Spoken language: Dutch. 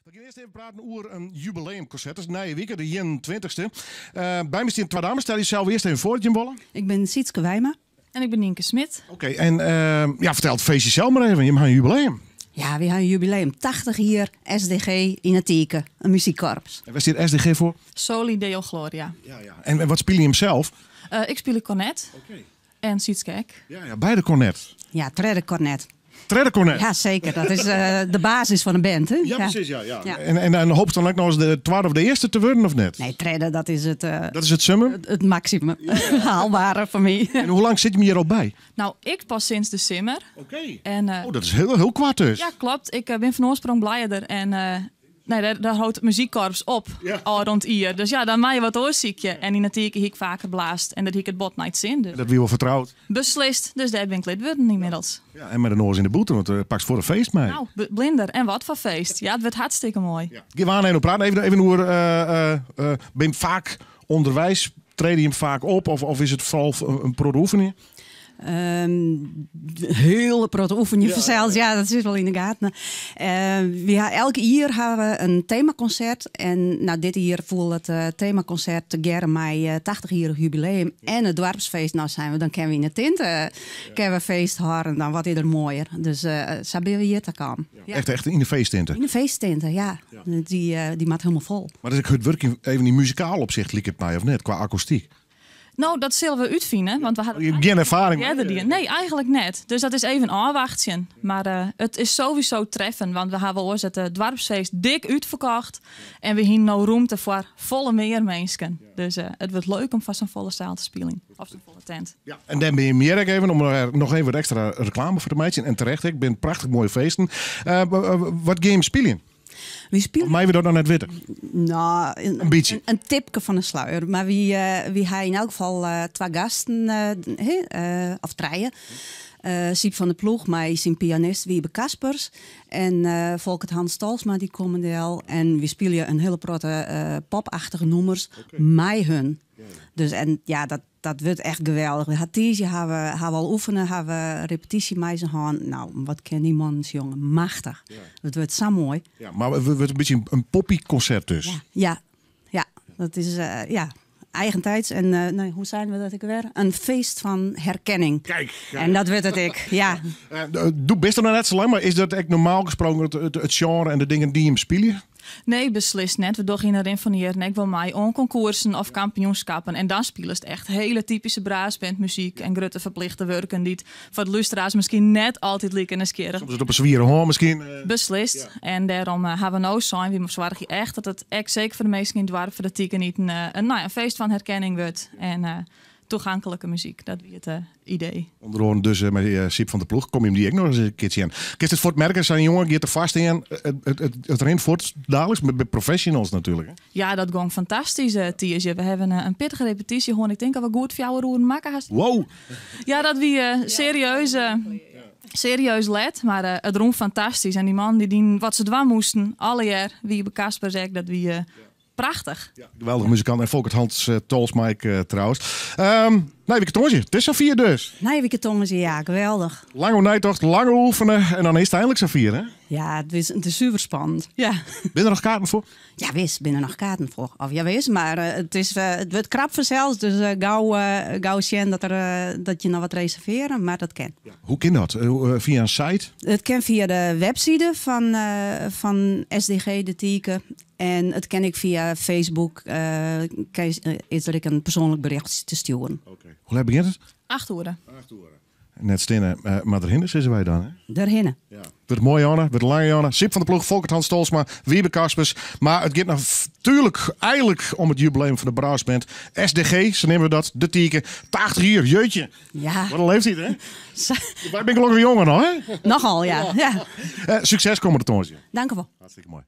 We gaan eerst even praten over een jubileumconcert. Dat is na je week, de 21ste. Bij me staan twee dames. Stel jezelf eerst even voor, Jim Wollen. Ik ben Sietske Wijma. En ik ben Nienke Smit. Oké, en vertel het feestje zelf maar even. Je hebt een jubileum. Ja, we hebben een jubileum. 80 jaar SDG in het teken. Een muziekkorps. En waar staat SDG voor? Soli Deo Gloria. Ja. En wat speel je hem zelf? Ik speel cornet en Sietskek. Ja, beide cornet. Ja, tredde cornet. Tredde cornet? Ja, zeker. Dat is de basis van de band, hè? Ja, precies, ja. En hoop je dan ook nog eens de tweede of de eerste te worden, of net? Nee, tredde, dat is het... Dat is het summum? Het maximum. Haalbare voor mij. En hoe lang zit je me hier al bij? Nou, ik pas sinds de simmer. Oké. En, dat is heel kwart dus. Ja, klopt. Ik ben van oorsprong blijder en daar houdt het muziekkorps op al rond hier. Dus ja, dan maak je wat oorziekje. En in het teken heb ik vaker blaast en dat heb ik het bot niet zin. Dus Dat wie wel vertrouwd. beslist, dus daar ben ik lid worden inmiddels. Ja, en met een oors in de boete, want het pakt voor een feest mee. Nou, blinder. En wat voor feest. Ja, het werd hartstikke mooi. Ja. Geef aan en praten. Even hoe ben je vaak onderwijs? Treden je hem vaak op? Of is het vooral een proefoefening? Heel grote oefening vanzelfs. Ja, dat is wel in de gaten. Elke jaar hebben we een themaconcert. En nou, dit jaar voelt het themaconcert together met 80-jarig jubileum. En het dorpsfeest. Nou zijn we, dan kunnen we in de tint kunnen we feest houden. Dan wordt het er mooier. Dus zo ben we hier te komen. Ja. Echt in de feesttinten? In de feesttinten, ja. Die maakt helemaal vol. Maar dat is het werk even die muzikaal opzicht, liep het mij of net, qua akoestiek? Nou, dat zullen we uitvinden, want we hadden... Je hebt geen ervaring? Nee, eigenlijk net. Dus dat is even afwachten. Maar het is sowieso treffen, want we hebben ons het dorpsfeest dik uitverkocht. En we hebben nou ruimte voor volle meer mensen. Dus het wordt leuk om van zo'n volle zaal te spelen. Of zo'n volle tent. Ja. En dan ben je meer even, om er nog even wat extra reclame voor te maken. En terecht, ik ben prachtig mooie feesten. Wat game spelen? Wie speelt? Of mij we dat dan net weten? Nou, een beetje. Een tipje van de sluier. Maar wie hebben in elk geval twee gasten, of drieën. Siep van de Ploeg, mij zijn pianist Wiebe Kaspers. En Volkert Hans Stalsma, die komen er al. En we spelen een hele protte popachtige nummers. Mij hun. Dus en ja, dat wordt echt geweldig. We hebben al oefenen, hebben repetitie met ze gaan. Nou, wat ken die man, jongen? Machtig. Ja. Het wordt zo mooi. Ja, maar het wordt een beetje een poppy concert dus. Ja. Dat is eigentijds. En hoe zijn we dat ik weer? Een feest van herkenning. Kijk. En dat wordt het ik, ja. Doe best nog net zo lang, maar is dat echt normaal gesproken het genre en de dingen die hem spelen? Nee, beslist net. We doen erin van hier en ik wil mij onconcoursen of kampioenschappen. En dan spelen het echt hele typische braasbandmuziek en grote verplichte werken die het voor de luisteraars misschien net altijd lieken en skeren. Soms het op een zwieren hoor misschien. Beslist. Ja. En daarom hebben we nou zijn. We zorgen echt dat het echt zeker voor de meesten in het dorp voor de tieken niet een feest van herkenning wordt. En toegankelijke muziek, dat is het idee. Onder andere dus met Siep van de Ploeg, kom je hem die ook nog eens een keertje aan. Kijk, het voor het merken, zijn jongen, je er vast in. Het rent voort dadelijk met professionals natuurlijk. Hè? Ja, dat ging fantastisch, Tiertje. We hebben een pittige repetitie gewoon. Ik denk dat we goed voor jou roeren maken. Wow! Ja, dat wie serieus let, maar het roemt fantastisch. En die man die wat ze dwaan moesten, alle jaar, wie bij Kasper zegt, dat wie... prachtig. Ja, geweldige muzikant. En Volkert Hans Tolsmijk trouwens. Nee, wie tongetje. Het is Safir dus. Nee, wie tongetje, ja, geweldig. Lange nijtocht, lange oefenen. En dan is het eindelijk Safir, hè? Ja, het is super spannend. Ja. Ben er nog kaarten voor? Ja, binnen nog kaarten voor. Of ja, maar het wordt krap vanzelfs. Dus gauw zien dat je nog wat reserveren. Maar dat kan. Ja. Hoe kan dat? Via een site? Het kan via de website van SDG de Tieken. En het ken ik via Facebook. Is dat ik een persoonlijk bericht te sturen. Okay. Hoe laat begint het? 8 uur. Net stinnen, maar daarhinnen zitten wij dan, hè? Daarhinnen. Ja. Wordt mooi, Janne. Wordt lange, Janne. Siep van de Ploeg, Volkert Hans Stolsma, Wiebe Kaspers. Maar het gaat natuurlijk eigenlijk om het jubileum van de braasband. SDG, zo nemen we dat. De Tieken. 80 hier, jeutje. Ja. Wat een leeftijd, hè? Wij ben gelukkig jonger nog, hè? Nogal, ja. Succes komende toortje. Dank u wel. Hartstikke mooi.